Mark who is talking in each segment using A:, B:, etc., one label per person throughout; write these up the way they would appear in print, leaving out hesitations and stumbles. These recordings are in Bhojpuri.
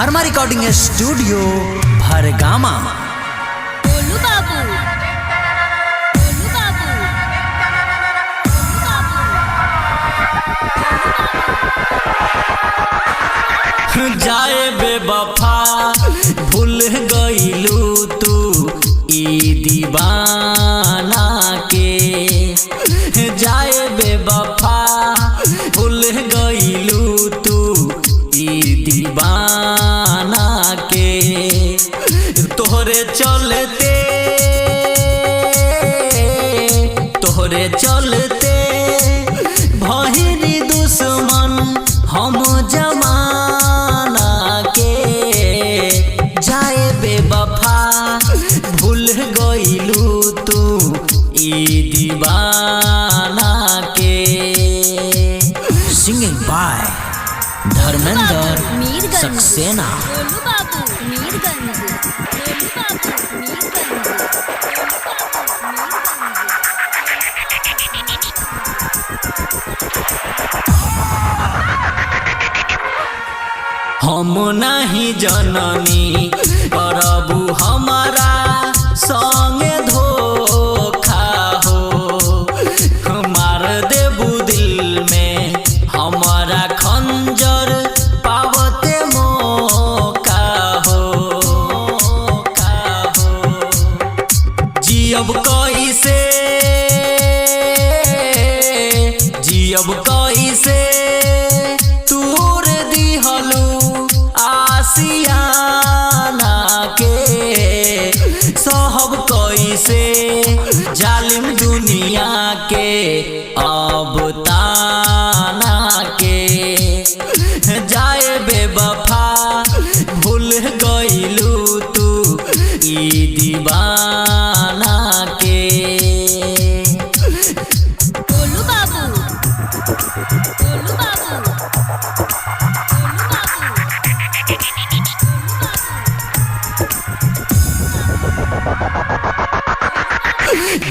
A: धर्मा रिकॉर्डिंग स्टूडियो भरगामा।
B: बोलू बाबू, बोलू बाबू, बोलू बाबू।
A: जाए बेवफा भूल गईलू तू ई दीवाना के। जाए बेवफा भूल गईलू तू ई दीवाना के। तोहरे चलते भहिनी दुश्मन हम जमाना के। जाए बेवफा भूल गईलू तू ई दीवाना के। Singing by Dharmendra Saxena.
B: बोलू बाबू मीरगंज, बोलू बाबू मीरगंज।
A: हम नहीं जननी करबू हमारा संगे धोखा हो। मार देबू दिल में हमारा खंजर पावते मौका हो। जियब कैसे तूर दिहलू आसियाना के। सहब कैसे जालिम दुनिया के अब ताना के। जाए बेवफा भूल गईलू तू ई दीवाना के।
B: बोलू बाबू, बोलू बाबू, बोलू बाबू।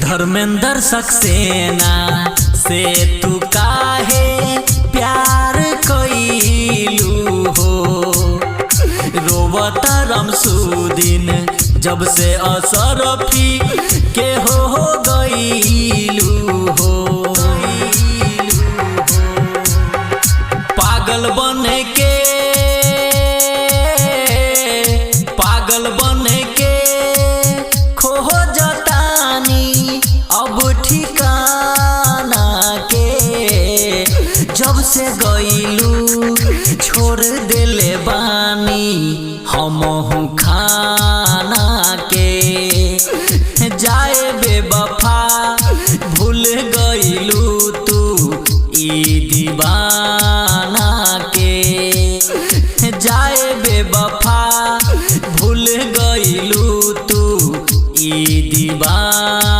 A: धर्मेंद्र सक्सेना से तू काहे प्यार कईलू हो। रोवता रमसुदीन जब से असरफी के हो गईलू हो। पागल बन के खो जतानी अब ठिकाना के। जब से गईलू छोड़ देले बानी हमहू खाना के। जाए बेवफा भूल गईलू तू ई दीवाना के। जाए बेवफा भूल गईलू तू ई दीवाना